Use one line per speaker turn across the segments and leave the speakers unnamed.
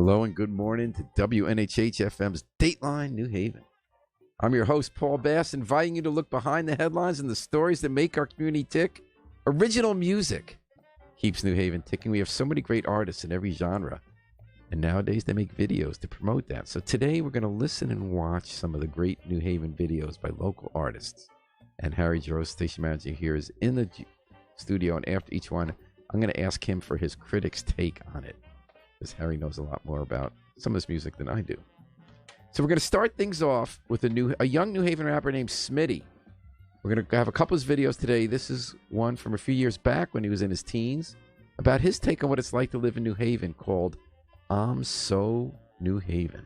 Hello and good morning to WNHH FM's Dateline, New Haven. I'm your host, Paul Bass, inviting you to look behind the headlines and the stories that make our community tick. Original music keeps New Haven ticking. We have so many great artists in every genre, and nowadays they make videos to promote that. So today we're going to listen and watch some of the great New Haven videos by local artists. And Harry Jarreau, station manager here, is in the studio, and after each one, I'm going to ask him for his critic's take on it, because Harry knows a lot more about some of this music than I do. So we're going to start things off with a young New Haven rapper named Smitty. We're going to have a couple of his videos today. This is one from a few years back when he was in his teens, about his take on what it's like to live in New Haven, called I'm So New Haven.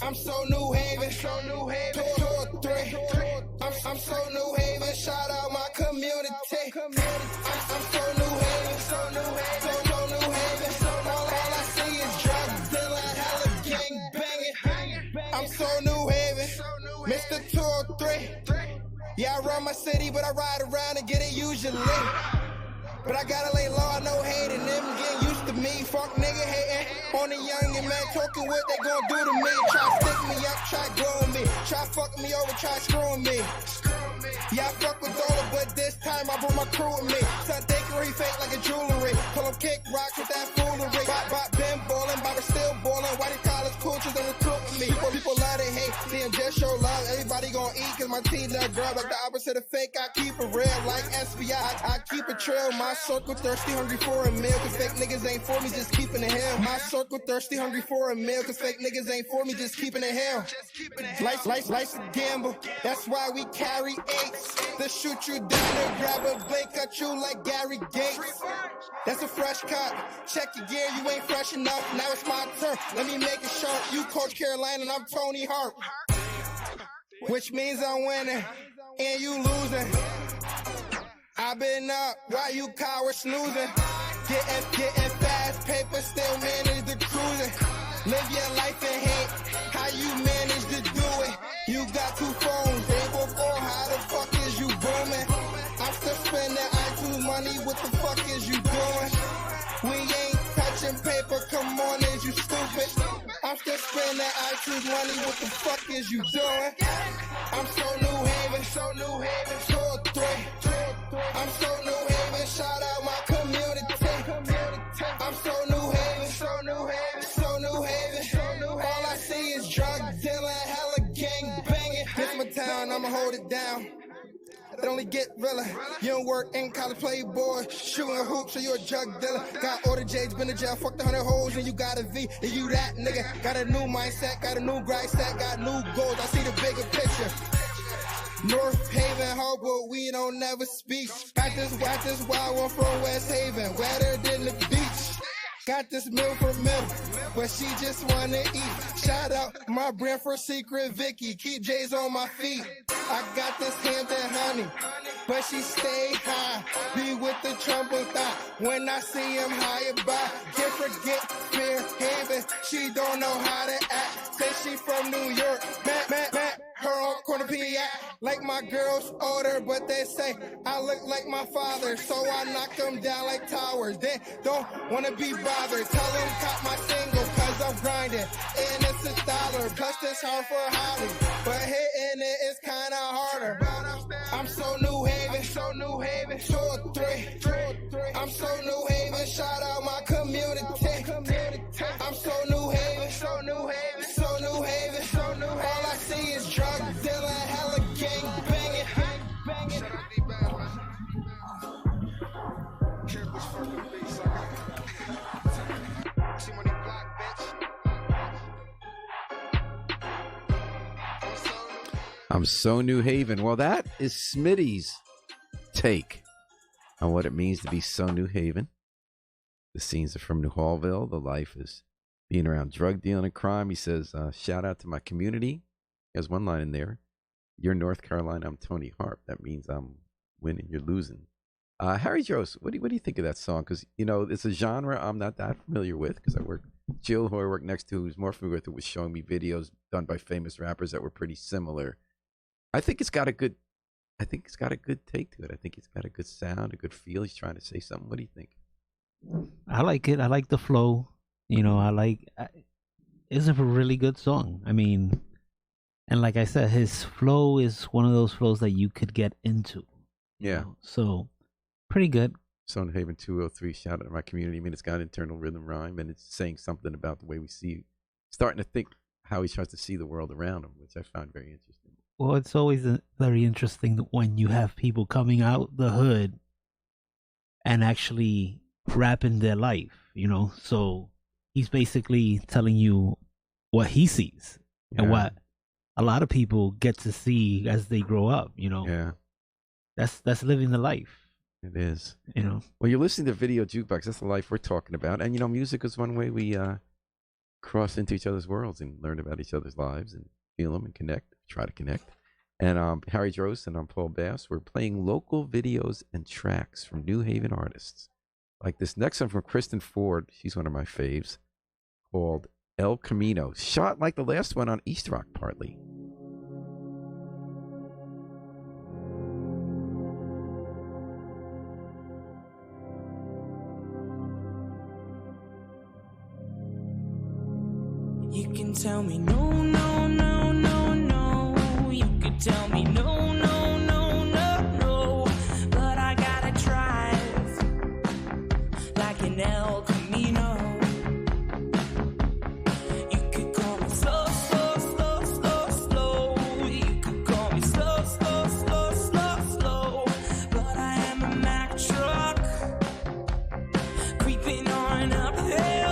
I'm so New Haven, so New Haven, 2 or 3. I'm so New Haven, shout out my community. I'm so New Haven, so New Haven, so New Haven. All I see is drug dealing, hella gang banging. I'm so New Haven, Mr. 2 or 3. Yeah, I run my city, but I ride around and get it usually. But I gotta lay low, I know hating them getting used to me. Fuck nigga hating on the youngin' man, talking what they gon' do to me. Try stick me up, try glowing me, try fucking me over, try screwing me. Yeah, I fuck with Dollar, but this time I brought my crew with me. Son thinkery fake like a jewelry. Pull up kick rocks with that foolery. Bop been ballin', Bobby still ballin'. Why these college coaches they recruiting me? People love to hate, see them just show love. Everybody gon' eat, cause my team done grub. Like the opposite of fake, I keep it real. Like SBI, I keep it trail. My circle thirsty, hungry for a meal. Cause fake niggas ain't for me, just keeping it hell. My circle thirsty, hungry for a meal. Cause fake niggas ain't for me, just keeping it hell. Life's a gamble, that's why we carry 8s. They shoot you down and grab a blade, cut you like Gary Gates. That's a fresh cut. Check your gear, you ain't fresh enough. Now it's my turn, let me make it sharp. You Coach Carolina and I'm Tony Hart. Which means I'm winning and you losing. I've been up while you cowards snoozing. Getting fast paper, still manage the cruising. Live your life and hate how you manage to do it. You got 2 phones, able for how the fuck is you booming? I'm still spending iTunes money, what the fuck is you doing? We ain't touching paper, come on, is you stupid? I'm still spending iTunes money, what the fuck is you doing? I'm so New Haven, so New Haven, 2 or 3. I'm so New Haven, shout out my community. I'm so New Haven, so New Haven, so New Haven. All I see is drug dealing, hella gang banging. This my town, I'ma hold it down. It only get realer. You don't work in college, playboy, shooting hoops, so you a drug dealer. Got order J's, been to jail, fucked 100 hoes, and you got a V, and you that nigga. Got a new mindset, got a new grind set, got new goals. I see the bigger picture. North Haven, hope, but we don't never speak. Got this wild one from West Haven, wetter than the beach. Got this meal for milk, but she just wanna eat. Shout out my brand for Secret Vicky, keep J's on my feet. I got this Hampton honey, but she stay high. Be with the trumpet thought, when I see him higher by. Can't forget Fair Haven, she don't know how to act. Say she from New York, Matt, her on corner PA. Like my girls older, but they say I look like my father, so I knock them down like towers. They don't wanna be bothered. Tell them cop my single, cause I'm grinding, and it's $1. Plus this hard for Holly, but hitting it is kinda harder. I'm so New Haven, so New Haven, 2 or 3. I'm so New Haven, shout out my community. I'm so New Haven, so New Haven, so New Haven. All I see is drug dealing, hella gang banging.
I'm so New Haven. Well, that is Smitty's take on what it means to be so New Haven. The scenes are from New Hallville. The life is being around drug dealing and crime. He says, shout out to my community. He has one line in there. You're North Carolina, I'm Tony Harp. That means I'm winning, you're losing. Harry Jose, what do you think of that song? Because it's a genre I'm not that familiar with because Jill, who I work next to, who's more familiar with it, was showing me videos done by famous rappers that were pretty similar. I think it's got a good take to it. I think it's got a good sound, a good feel. He's trying to say something. What do you think?
I like it. I like the flow. It's a really good song. I mean, and like I said, his flow is one of those flows that you could get into.
Yeah.
So, pretty good.
Stone Haven 203, shout out to my community. I mean, it's got internal rhythm rhyme, and it's saying something about the way we see, starting to think how he tries to see the world around him, which I found very interesting.
Well, it's always very interesting when you have people coming out the hood and actually rapping their life, So he's basically telling you what he sees and what a lot of people get to see as they grow up,
Yeah.
That's living the life.
It is. Well, you're listening to Video Jukebox. That's the life we're talking about. And, music is one way we cross into each other's worlds and learn about each other's lives and feel them and try to connect. And Harry Jose and I'm Paul Bass. We're playing local videos and tracks from New Haven artists. Like this next one from Kristen Ford. She's one of my faves, called El Camino. Shot like the last one on East Rock partly.
You can tell me no, no, no, no, no. You can tell me no, no, no, no, no. But I gotta drive like an El Camino. You could call me slow, slow, slow, slow, slow. You could call me slow, slow, slow, slow, slow. But I am a Mack truck creeping on uphill.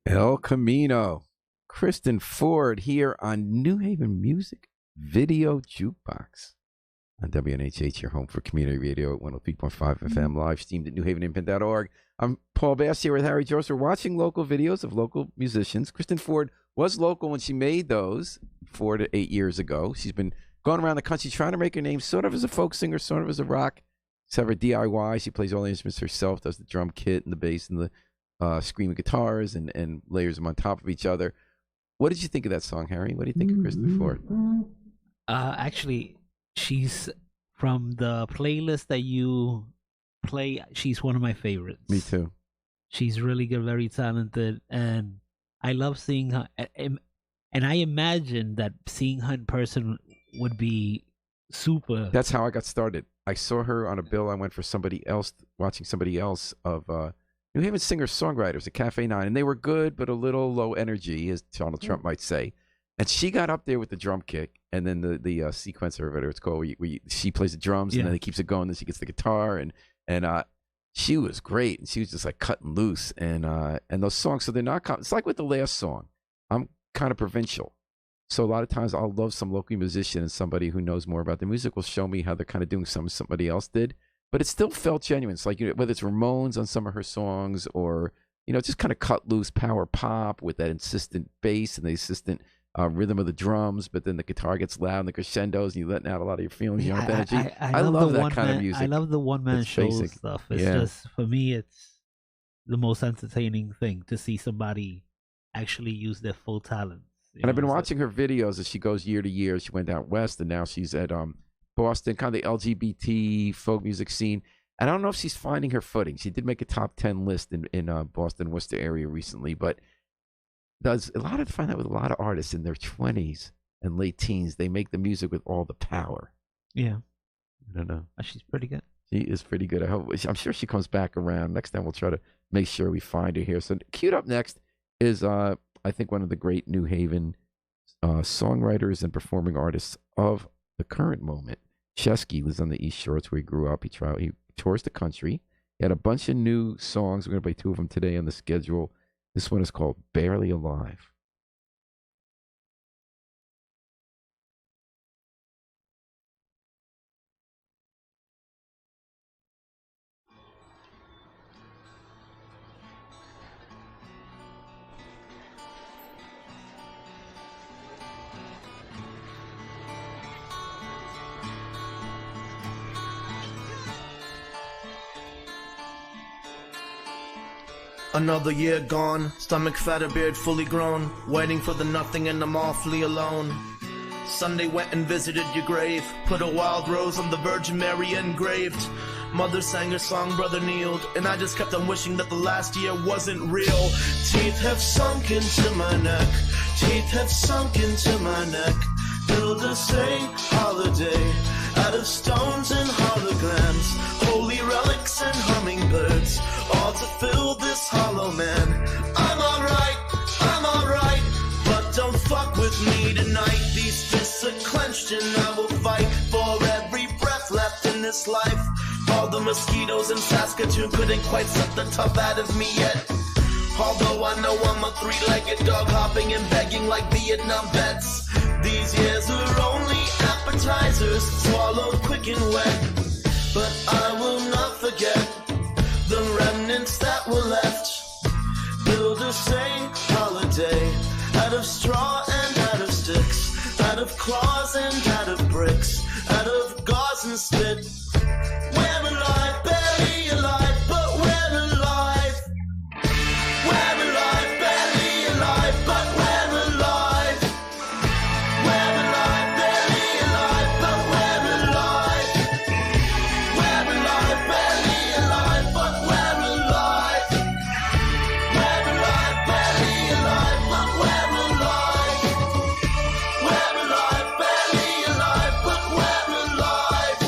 El Camino. Kristen Ford here on New Haven Music Video Jukebox on WNHH, your home for community radio at 103.5 FM, live streamed at newhavenimprint.org. I'm Paul Bass here with Harry Jose. We're watching local videos of local musicians. Kristen Ford was local when she made those 4 to 8 years ago. She's been going around the country trying to make her name sort of as a folk singer, sort of as a rock. She's have her DIY. She plays all the instruments herself, does the drum kit and the bass and the screaming guitars and layers them on top of each other. What did you think of that song, Harry? What do you think of Kristen Ford?
Actually, she's from the playlist that you play. She's one of my favorites.
Me too.
She's really good, very talented, and I love seeing her. And I imagine that seeing her in person would be super.
That's how I got started. I saw her on a bill. I went for somebody else, watching somebody else of New Haven singer-songwriters at Cafe 9, and they were good, but a little low energy, as Donald Trump might say. And she got up there with the drum kick, and then the sequencer, whatever it's called, where she plays the drums, and then he keeps it going, then she gets the guitar, and she was great, and she was just like cutting loose, and those songs. So they're not. It's like with the last song. I'm kind of provincial, so a lot of times I'll love some local musician, and somebody who knows more about the music will show me how they're kind of doing something somebody else did, but it still felt genuine. It's like, whether it's Ramones on some of her songs, or just kind of cut loose power pop with that insistent bass and the insistent rhythm of the drums, but then the guitar gets loud and the crescendos, and you're letting out a lot of your feelings, your own energy. I love that kind of music.
I love the one-man show stuff. It's just, for me, it's the most entertaining thing to see somebody actually use their full talent.
And I've been watching her videos as she goes year to year. She went out west, and now she's at Boston, kind of the LGBT folk music scene. And I don't know if she's finding her footing. She did make a top 10 list in Boston, Worcester area recently, but does a lot of find that with a lot of artists in their 20s and late teens, they make the music with all the power.
Yeah.
I don't know.
She's pretty good.
She is pretty good. I'm sure she comes back around. Next time we'll try to make sure we find her here. So queued up next is, I think, one of the great New Haven songwriters and performing artists of the current moment. Chesky lives on the East Shore. It's where he grew up. He tours the country. He had a bunch of new songs. We're going to play two of them today on the schedule. This one is called Barely Alive.
Another year gone, stomach fat, a beard fully grown, waiting for the nothing and I'm awfully alone. Sunday went and visited your grave, put a wild rose on the Virgin Mary engraved. Mother sang her song, brother kneeled, and I just kept on wishing that the last year wasn't real. Teeth have sunk into my neck, teeth have sunk into my neck. Build a saint holiday out of stones and holograms, holy relics and hummingbirds, all to fill this hollow man. I'm alright, but don't fuck with me tonight. These fists are clenched and I will fight for every breath left in this life. All the mosquitoes in Saskatoon couldn't quite suck the tough out of me yet. Although I know I'm a three-legged dog hopping and begging like Vietnam vets. These years are only appetizers, swallowed quick and wet. But I will not forget the remnants that were left. Build a sane holiday out of straw and out of sticks, out of claws and out of bricks, out of gauze and spit. We're alive, barely alive, but we're alive. We're alive, barely alive, but we're alive. We're alive, barely alive, but we're alive. We're alive, barely alive, but we're alive. We're alive, barely alive, but we're alive. We're alive, barely alive, but we're alive.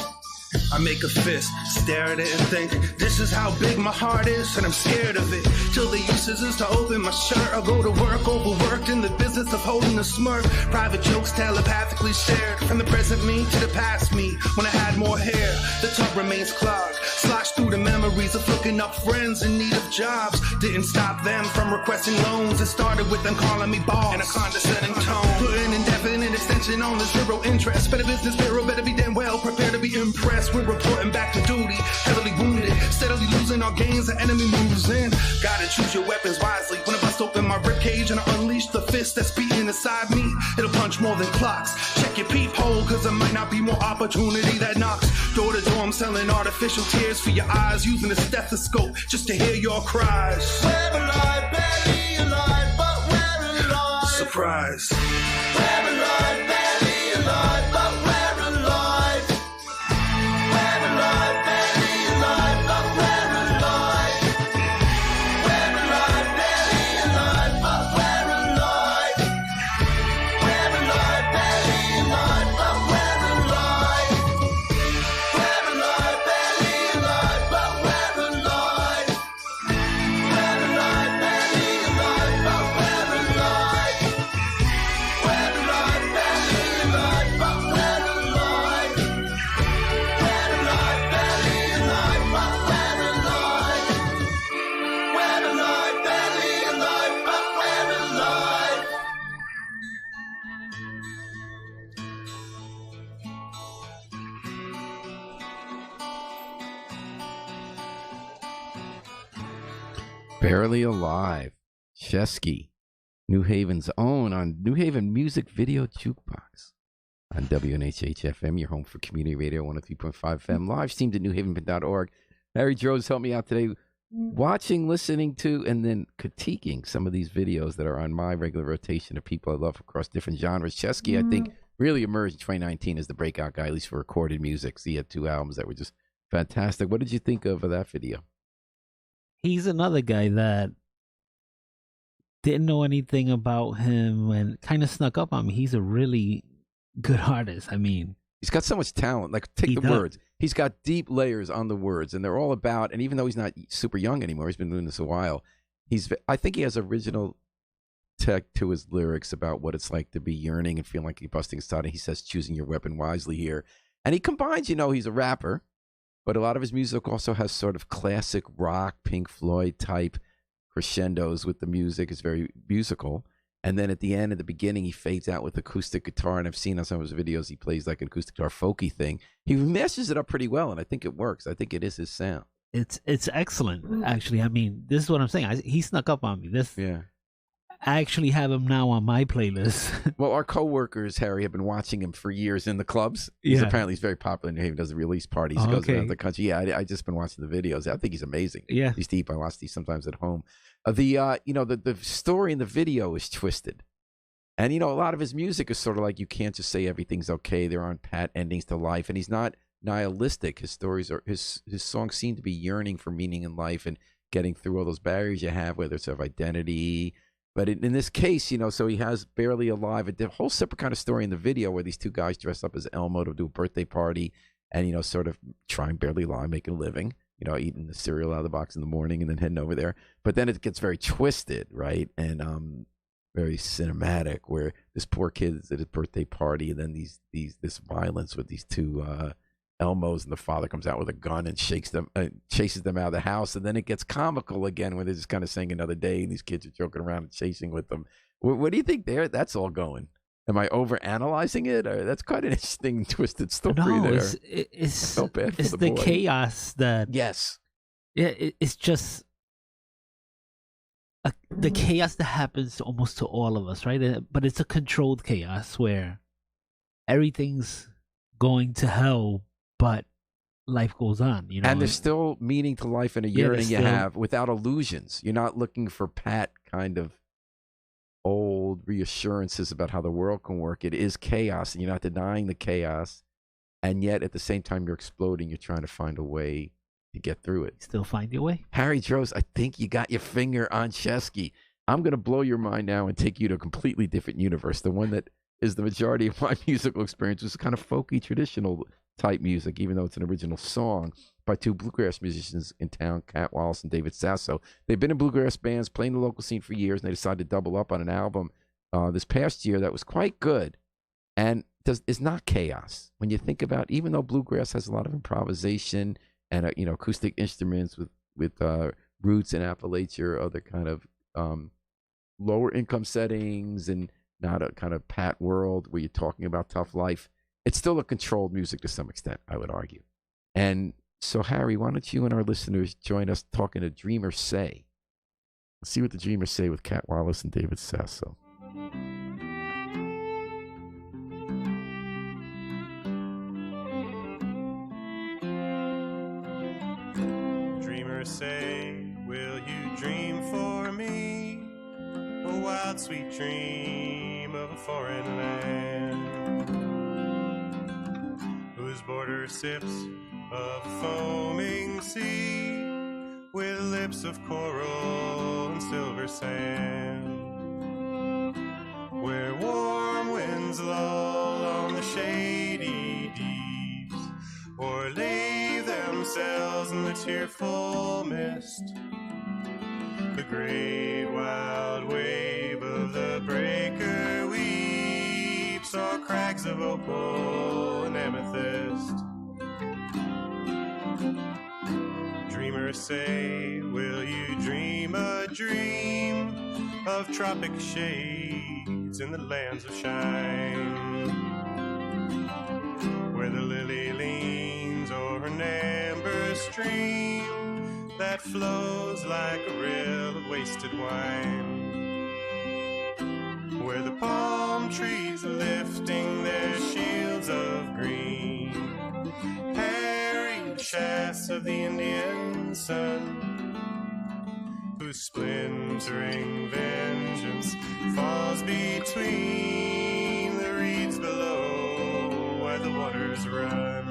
I make a fist, stare at it and think, this is how big my heart is, and I'm scared of it. Till they use scissors to open my shirt. I'll go to work, overworked in the business of holding a smirk. Private jokes telepathically shared, from the present me to the past me, when I had more hair. The tub remains clogged, sloshed through the memories of looking up friends in need of jobs. Didn't stop them from requesting loans. It started with them calling me boss in a condescending tone. Put an indefinite extension on the zero interest. Better business bureau, better be damn well prepared to be impressed. We're reporting back to duty, heavily wounded, steadily losing our gains. The enemy moves in. Gotta choose your weapons wisely. When I bust open my ribcage and I unleash the fist that's beating inside me, it'll punch more than clocks. Check your peephole, cause there might not be more opportunity that knocks. Door to door, I'm selling artificial tears for your eyes, using a stethoscope just to hear your cries. We're alive, barely alive, but we're alive. Surprise. We're alive, barely alive, but we're alive. We're alive, barely alive, but we're alive. We're alive, barely alive, but we're alive. We're alive, barely alive, but we're alive. We're alive, barely alive, but we're alive. We're alive, barely alive, but we're alive. We're
Barely Alive. Chesky. New Haven's own on New Haven Music Video Jukebox. On WNHH-FM, your home for community radio, 103.5 FM. Live streamed at newhaven.org. Harry Droz helped me out today watching, listening to, and then critiquing some of these videos that are on my regular rotation of people I love across different genres. Chesky, I think, really emerged in 2019 as the breakout guy, at least for recorded music. So he had 2 albums that were just fantastic. What did you think of that video?
He's another guy that didn't know anything about him and kind of snuck up on me. He's a really good artist. I mean,
he's got so much talent. Like, take the words. He's got deep layers on the words, and they're all about, and even though he's not super young anymore, he's been doing this a while, I think he has original tech to his lyrics about what it's like to be yearning and feeling like you're busting aside. And he says, choosing your weapon wisely here. And he combines, he's a rapper, but a lot of his music also has sort of classic rock, Pink Floyd type crescendos with the music. It's very musical. And then at the end, at the beginning, he fades out with acoustic guitar. And I've seen on some of his videos, he plays like an acoustic guitar folky thing. He meshes it up pretty well, and I think it works. I think it is his sound.
It's excellent, actually. I mean, this is what I'm saying. He snuck up on me.
Yeah.
I actually have him now on my playlist.
Well, our coworkers, Harry, have been watching him for years in the clubs. Apparently he's very popular in New Haven, does the release parties. He goes around the country. Yeah, I just been watching the videos. I think he's amazing.
Yeah.
He's deep. I watch these sometimes at home. The story in the video is twisted. And, a lot of his music is sort of like, you can't just say everything's okay. There aren't pat endings to life. And he's not nihilistic. His stories are, his songs seem to be yearning for meaning in life and getting through all those barriers you have, whether it's of identity. But in this case, so he has Barely Alive, a whole separate kind of story in the video where these 2 guys dress up as Elmo to do a birthday party and, sort of trying barely alive, making a living, eating the cereal out of the box in the morning and then heading over there. But then it gets very twisted, right? And very cinematic, where this poor kid is at his birthday party and then this violence with these 2 Elmos, and the father comes out with a gun and chases them out of the house. And then it gets comical again when they're just kind of saying another day and these kids are joking around and chasing with them. What do you think that's all going? Am I over-analyzing it? Or that's quite an interesting twisted story there.
It's
I felt bad for
the
boy.
chaos that...
Yes.
Yeah, it's just... the chaos that happens almost to all of us, right? But it's a controlled chaos where everything's going to hell, but life goes on,
And there's still meaning to life and a yearning you have without illusions. You're not looking for pat kind of old reassurances about how the world can work. It is chaos, and you're not denying the chaos. And yet, at the same time, you're exploding. You're trying to find a way to get through it.
Still find your way.
Harry Droz, I think you got your finger on Chesky. I'm going to blow your mind now and take you to a completely different universe. The one that is the majority of my musical experience was kind of folky, traditional type music, even though it's an original song by 2 bluegrass musicians in town, Cat Wallace and David Sasso. They've been in bluegrass bands, playing the local scene for years, and they decided to double up on an album this past year that was quite good and is not chaos. When you think about, even though bluegrass has a lot of improvisation and acoustic instruments with roots in Appalachia or other kind of lower income settings and not a kind of pat world where you're talking about tough life, it's still a controlled music to some extent, I would argue. And so, Harry, why don't you and our listeners join us talking to Dreamers Say? Let's see what the Dreamers say with Cat Wallace and David Sasso.
Dreamers say, will you dream for me a wild, sweet dream of a foreign land whose border sips of foaming sea with lips of coral and silver sand, where warm winds lull on the shady deeps or lave themselves in the tearful mist. The great wild wave of the breaker weeps o'er crags of opal and amethyst. Dreamers say, will you dream a dream of tropic shades in the lands of shine, where the lily leans o'er an amber stream that flows like a rill of wasted wine, where the palm trees are lifting their shields of green, harry the shafts of the Indian sun, whose splintering vengeance falls between the reeds below where the waters run.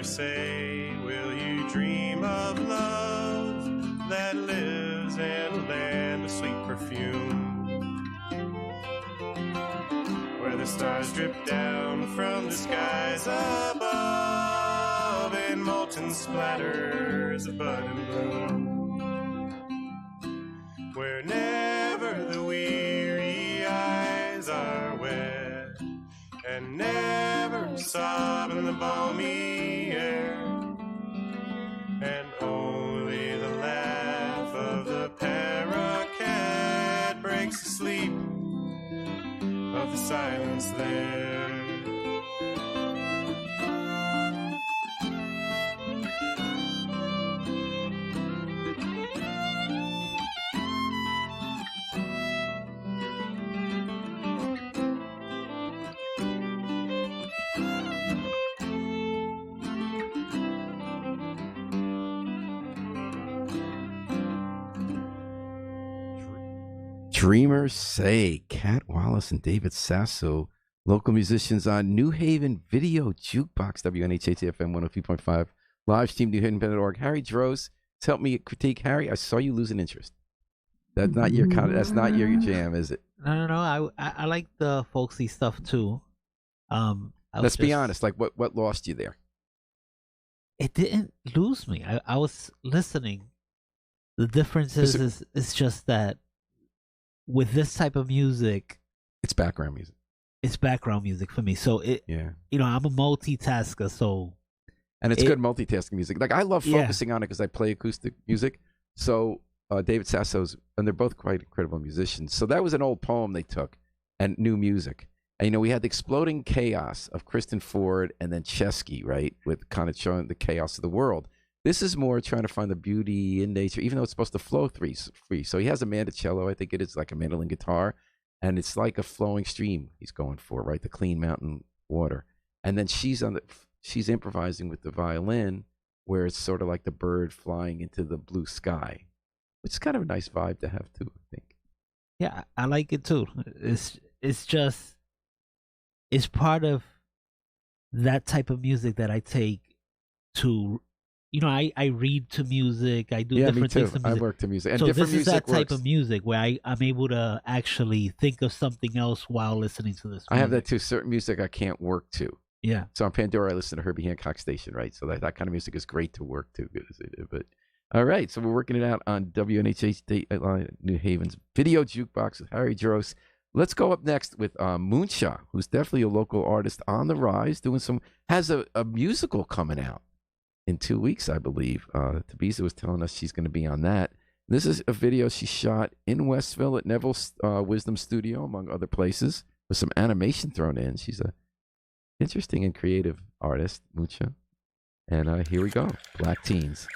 Say, will you dream of love that lives in a land of sweet perfume, where the stars drip down from the skies above in molten splatters of bud and bloom, where never the weary eyes are wet and never sob in the balmy air, and only the laugh of the paroquet breaks the sleep of the silence there.
Dreamers Say, Cat Wallace and David Sasso, local musicians on New Haven Video Jukebox, WNHHFM 103.5, live stream newhaven.org. Harry Droz has helped me critique. Harry, I saw you losing interest. That's not your kind. That's not your jam, is it?
No. I like the folksy stuff too.
Let's be honest. Like, what lost you there?
It didn't lose me. I was listening. The difference is just that with this type of music,
it's background music.
It's background music for me. So I'm a multitasker. So,
and it's good multitasking music. Like, I love focusing on it because I play acoustic music. So David Sasso's, and they're both quite incredible musicians. So that was an old poem they took and new music. And we had the exploding chaos of Kristen Ford and then Chesky, right, with kind of showing the chaos of the world. This is more trying to find the beauty in nature, even though it's supposed to flow free. So he has a mandocello, I think it is, like a mandolin guitar, and it's like a flowing stream he's going for, right? The clean mountain water. And then she's improvising with the violin, where it's sort of like the bird flying into the blue sky, which is kind of a nice vibe to have too, I think.
Yeah, I like it too. It's part of that type of music that I take to. I read to music. I do different things to music.
I work to music. And
so
different
this is
music
that type
works.
of music where I'm able to actually think of something else while listening to this music.
I have that too. Certain music I can't work to.
Yeah.
So on Pandora, I listen to Herbie Hancock Station, right? So that kind of music is great to work to. But all right, so we're working it out on WNHH Dateline New Haven's Video Jukebox with Harry Droz. Let's go up next with Moonshaw, who's definitely a local artist on the rise, has a musical coming out in 2 weeks, I believe. Tabitha was telling us she's going to be on that. This is a video she shot in Westville at Neville's Wisdom Studio, among other places, with some animation thrown in. She's a interesting and creative artist, Mucha. And here we go, Black Teens.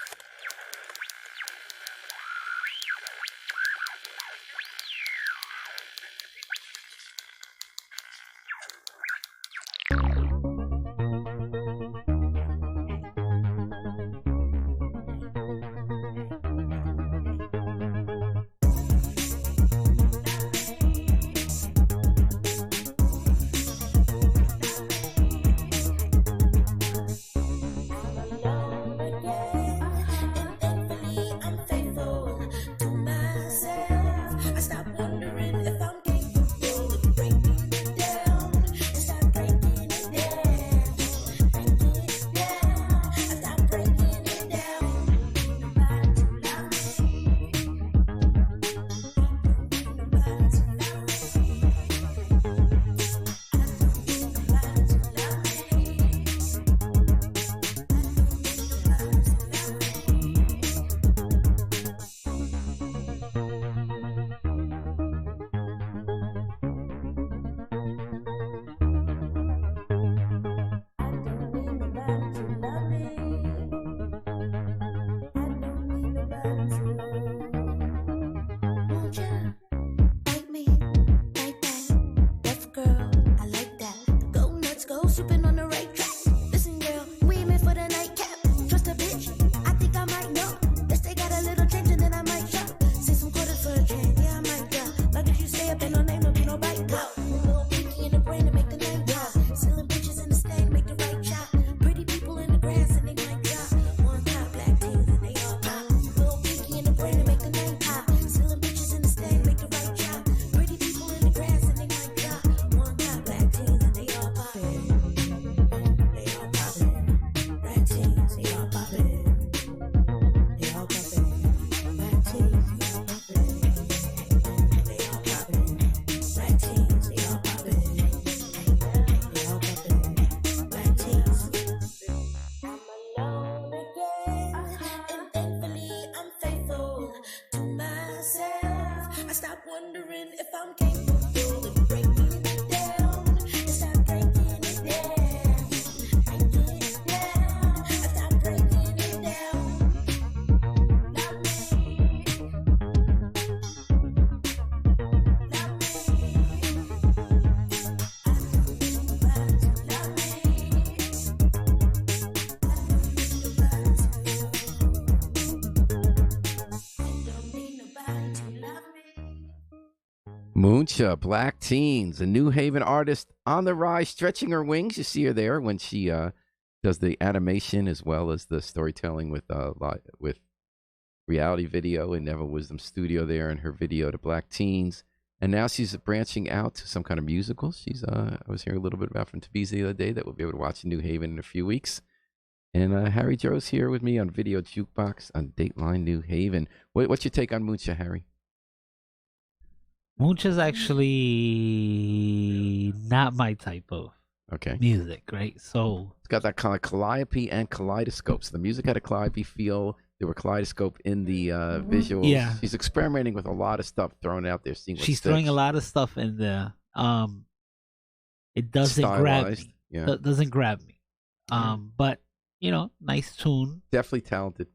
Mooncha, Black Teens, a New Haven artist on the rise, stretching her wings. You see her there when she does the animation as well as the storytelling with reality video in Neville Wisdom Studio there in her video to Black Teens. And now she's branching out to some kind of musical. She's I was hearing a little bit about from Tabiza the other day that we'll be able to watch in New Haven in a few weeks. And Harry Joe's here with me on Video Jukebox on Dateline New Haven. What's your take on Mooncha, Harry?
Mooncha's actually not my type of music, right? So
it's got that kind of calliope and kaleidoscope. So the music had a calliope feel. There were kaleidoscope in the visuals.
Yeah.
She's experimenting with a lot of stuff thrown out there. Seeing what
she's
sticks.
throwing a lot of stuff in there. It doesn't grab me.
Yeah.
Doesn't grab me. But you know, nice tune.
Definitely talented.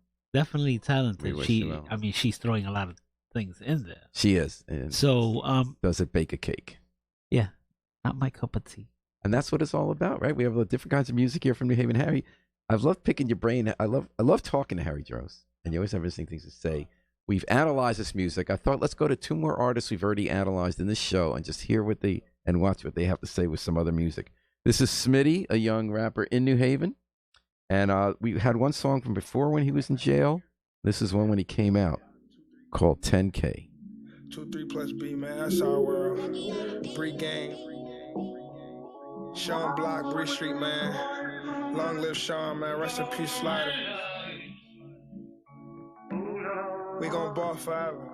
She's throwing a lot of things in there.
She is. And
so
doesn't bake a cake.
Yeah. Not my cup of tea.
And that's what it's all about, right? We have different kinds of music here from New Haven. Harry, I've loved picking your brain. I love talking to Harry Joes, and you always have interesting things to say. We've analyzed this music. I thought let's go to two more artists we've already analyzed in this show and just hear and watch what they have to say with some other music. This is Smitty, a young rapper in New Haven, and we had one song from before when he was in jail. This is one when he came out called 10K.
2-3 plus B, man. That's our world. Bree gang. Sean Block, Bree Street, man. Long live Sean, man. Rest in peace, Slider. We gon' ball forever.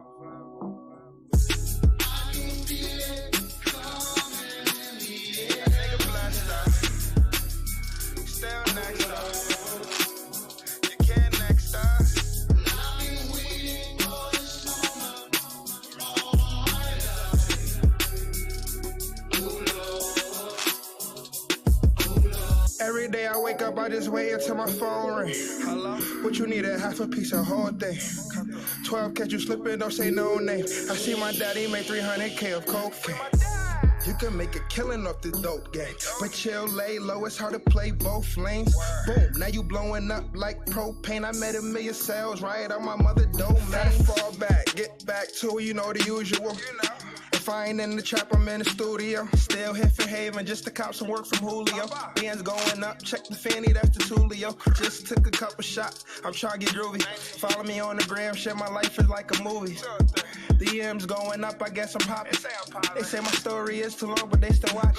Every day I wake up, I just wait until my phone ring. Hello? What you need, half a piece of whole thing. 12 catch you slipping, don't say no name. I see my daddy make 300K of cocaine. You can make a killing off the dope game. But chill, lay low, it's hard to play both lanes. Boom, now you blowing up like propane. I made 1 million sales right on my mother domain. Gotta fall back, get back to it, you know the usual. If I ain't in the trap, I'm in the studio. Still here for Haven, just to cop some work from Julio. Bands going up, check the fanny, that's the Tulio. Just took a couple shots, I'm trying to get groovy. Follow me on the gram, share my life is like a movie. The M's going up, I guess I'm popping. They say my story is too long, but they still watch.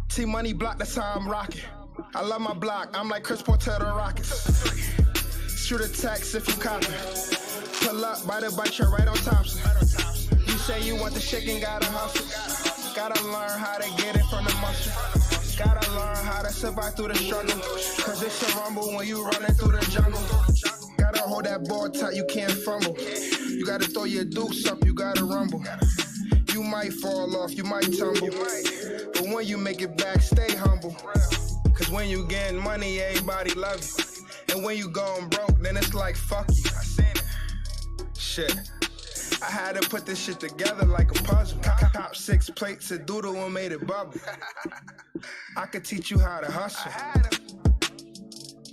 T-Money block, that's how I'm rocking. I love my block, I'm like Chris Porter to Rockets. Shoot a text if you copy. Pull up, by the bike, you're right on Thompson. You say you want the chicken, gotta hustle. Gotta learn how to get it from the muscle. Gotta learn how to survive through the struggle. Cause it's a rumble when you running through the jungle. Gotta hold that ball tight, you can't fumble. You gotta throw your dukes up, you gotta rumble. You might fall off, you might tumble. But when you make it back, stay humble. Cause when you getting money, everybody love you. And when you going broke, then it's like, fuck you. I seen it. Shit. I had to put this shit together like a puzzle. Top 6 plates of doodle and made it bubble. I could teach you how to hustle.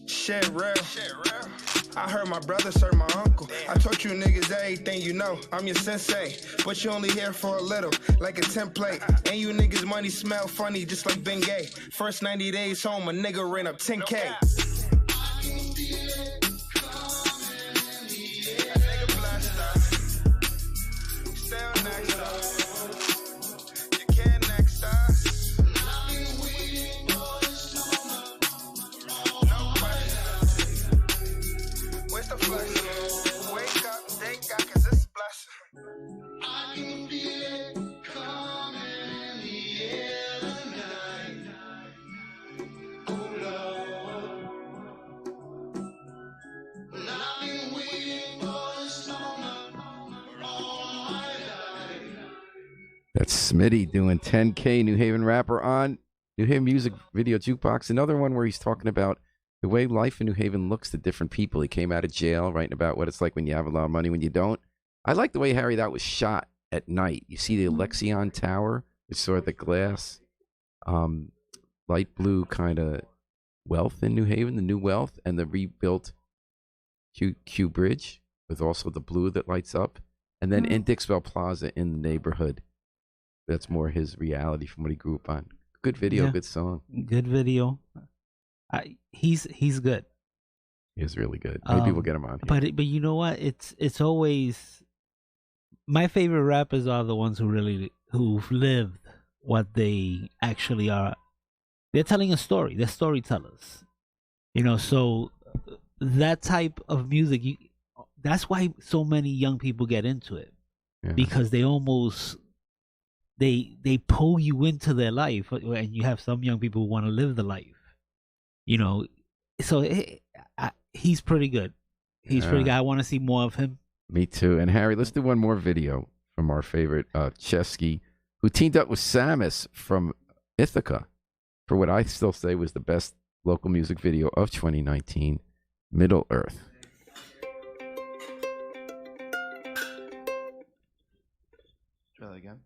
Shit real. I heard my brother serve my uncle. I taught you niggas everything you know. I'm your sensei, but you only here for a little, like a template. And you niggas money smell funny, just like Bengay. First 90 days home, a nigga ran up 10K.
That's Smitty doing 10K, New Haven rapper on New Haven music video Jukebox. Another one where he's talking about the way life in New Haven looks to different people. He came out of jail writing about what it's like when you have a lot of money, when you don't. I like the way, Harry, that was shot at night. You see the Alexion Tower, it's sort of the glass, light blue kind of wealth in New Haven, the new wealth, and the rebuilt Q Bridge with also the blue that lights up. And then in Dixwell Plaza in the neighborhood. That's more his reality from what he grew up on. Good video, good song.
Good video. He's good.
He's really good. Maybe we'll get him on
here. But you know what? It's always my favorite rappers are the ones who've lived what they actually are. They're telling a story. They're storytellers. You know, so that type of music, that's why so many young people get into it. Yeah. Because they almost they pull you into their life, and you have some young people who want to live the life. You know, so he's pretty good. He's pretty good. I want to see more of him.
Me too. And Harry, let's do one more video from our favorite Chesky, who teamed up with Samus from Ithaca for what I still say was the best local music video of 2019, Middle Earth.
Try that again.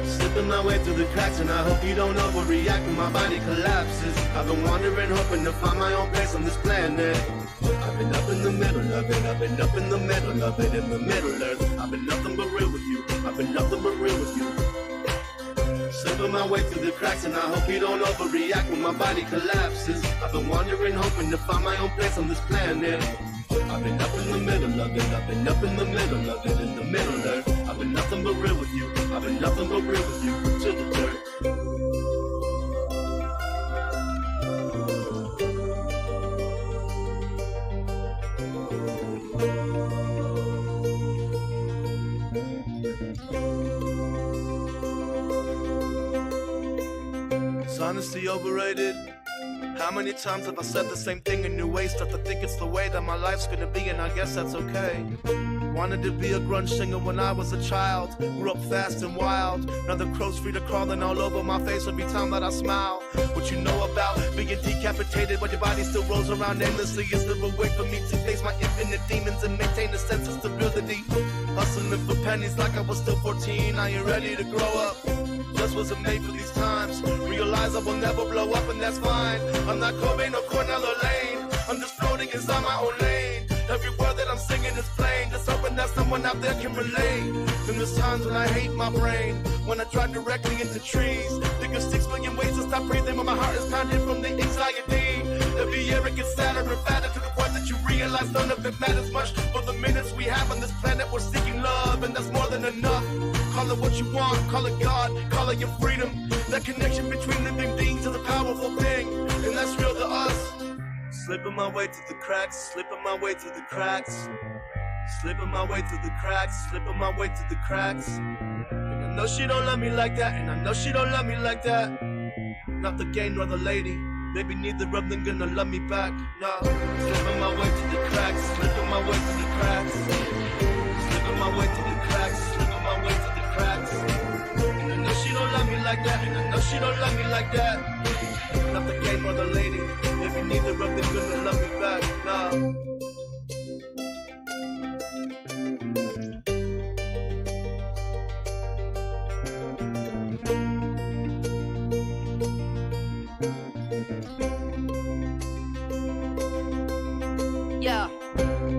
Slipping my way through the cracks, and I hope you don't overreact when my body collapses. I've been wandering, hoping to find my own place on this planet. I've been up in the middle of it, I've been up in the middle of it, in the Middle Earth. I've been nothing but real with you, I've been nothing but real with you. Slipping my way through the cracks, and I hope you don't overreact when my body collapses. I've been wandering, hoping to find my own place on this planet. I've been up in the middle of it, I've been up in the middle of it, in the Middle Earth. I've been nothing but real with you, I've been nothing but real with you, to the dirt. Is honesty overrated? How many times have I said the same thing in new ways? Start to think it's the way that my life's gonna be, and I guess that's okay. Wanted to be a grunge singer when I was a child. Grew up fast and wild. Now the crow's feet are crawling all over my face every time that I smile. What you know about being decapitated while your body still rolls around aimlessly? Is there a way for me to face my infinite demons and maintain a sense of stability? Hustling for pennies like I was still 14. I ain't ready to grow up. Just wasn't made for these times. Realize I will never blow up, and that's fine. I'm not Cobain or Cornell or Lane. I'm just floating inside my own lane. Every word that I'm singing is plain. Just hoping that someone out there can relate. And there's times when I hate my brain, when I drive directly into trees. Think of 6 million ways to stop breathing, but my heart is pounding from the anxiety. Every year it gets sadder and fatter, to the point that you realize none of it matters much. For the minutes we have on this planet, we're seeking love, and that's more than enough. Call it what you want, call it God, call it your freedom. That connection between living beings is a powerful thing, and that's real to us. Slipping my way through the cracks, slipping my way through the cracks. Slipping my way through the cracks, slipping my way through the cracks. And I know she don't love me like that, and I know she don't love me like that. Not the gay nor the lady, maybe neither of them gonna love me back, no. Slipping my way through the cracks, slipping my way through the cracks. Slipping my way through the cracks, slipping my way through the cracks. And I know she don't love me like that, and I know she don't love me like that. Not the game or the lady. Maybe neither of them gonna love me back. Nah.
Yeah,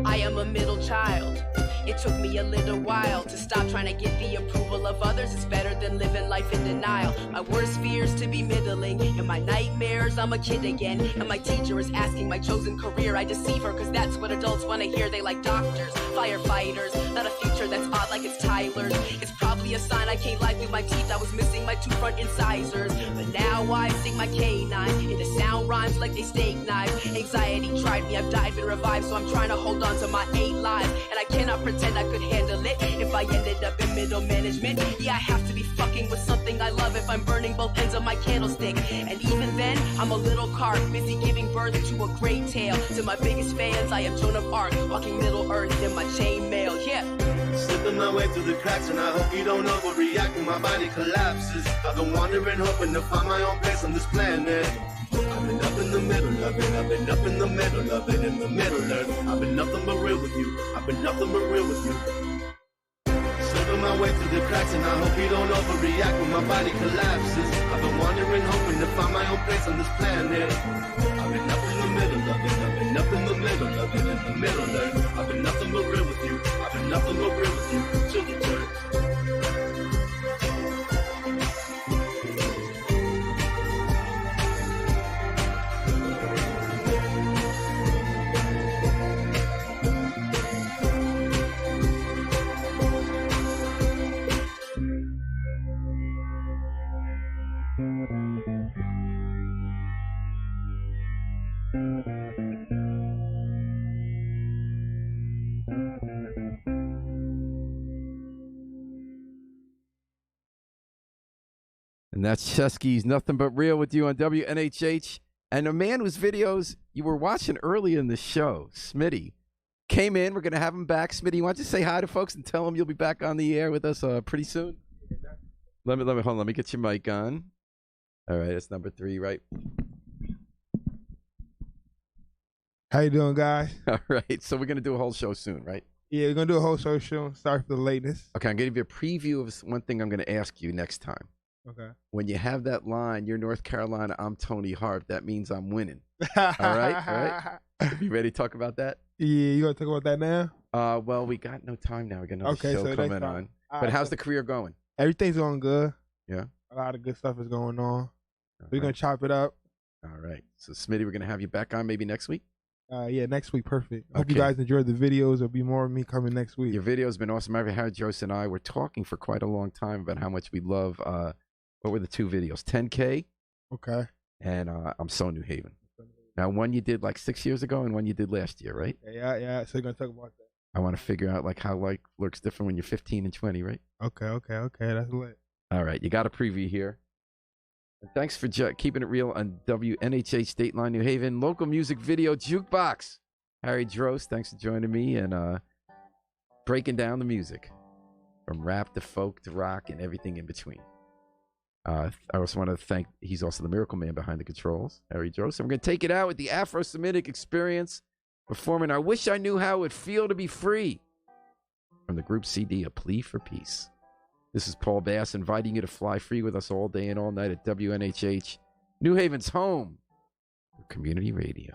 I am a middle child. It took me a little while to stop trying to get the approval of others. It's better than living life in denial. My worst fears to be middling. In my nightmares, I'm a kid again. And my teacher is asking my chosen career. I deceive her, cause that's what adults want to hear. They like doctors, firefighters, not a future that's odd like it's Tyler's. It's probably a sign I can't lie through my teeth. I was missing my two front incisors. But now I sing my canine into sound rhymes like they steak knives. Anxiety tried me, I've died, been revived. So I'm trying to hold on to my 8 lives. And I cannot pretend I could handle it if I ended up in middle management. Yeah, I have to be fucking with something I love if I'm burning both ends of my candlestick. And even then, I'm a little carp, busy giving birth to a great tale. To my biggest fans, I am Joan of Arc, walking Middle Earth in my chainmail. Yeah.
Slipping my way through the cracks, and I hope you don't overreact when my body collapses. I've been wandering, hoping to find my own place on this planet. I've been up in the middle of it, I've been up in the middle of it, in the middle earth. I've been nothing but real with you, I've been nothing but real with you. Slipping my way through the cracks, and I hope you don't overreact when my body collapses. I've been wandering, hoping to find my own place on this planet. I've been up in the middle of it, I've been up in the middle of it, in the middle earth. I've been nothing but real with you, I've been nothing but real with you, till the church.
And that's Chesky's Nothing But Real with you on WNHH. And a man whose videos you were watching early in the show, Smitty, came in. We're going to have him back. Smitty, you want to say hi to folks and tell them you'll be back on the air with us pretty soon? Let me hold on. Let me get your mic on. All right, that's number 3, right?
How you doing, guys?
All right, so we're going to do a whole show soon, right?
Yeah, we're going to do a whole show. Sorry for the lateness.
Okay, I'm going to give you a preview of one thing I'm going to ask you next time.
Okay.
When you have that line, you're North Carolina, I'm Tony Hart, that means I'm winning. All right? You ready to talk about that?
Yeah, you want to talk about that now?
Well, we got no time now. We got another
Okay,
show
so
coming on. But how's the career going?
Everything's going good.
Yeah?
A lot of good stuff is going on.
All
We're going to chop it up.
All right. So, Smitty, we're going to have you back on maybe next week?
Yeah, next week, perfect. Hope
Okay.
you guys enjoyed the videos. There'll be more of me coming next week.
Your video's been awesome. I've had Jose and I were talking for quite a long time about how much we love, what were the 2 videos? 10K
Okay.
and I'm So New Haven. Now, one you did like 6 years ago and one you did last year, right?
Yeah. So we're going to talk about that.
I want to figure out like how like looks different when you're 15 and 20, right?
Okay. That's lit.
All right, you got a preview here. And thanks for keeping it real on WNHH Dateline New Haven. Local music video Jukebox. Harry Drost, thanks for joining me and breaking down the music from rap to folk to rock and everything in between. I also want to thank, he's also the miracle man behind the controls, Harry Drost. I'm going to take it out with the Afro-Semitic Experience performing I Wish I Knew How It Would Feel to Be Free from the group CD, A Plea for Peace. This is Paul Bass inviting you to fly free with us all day and all night at WNHH, New Haven's home for community radio.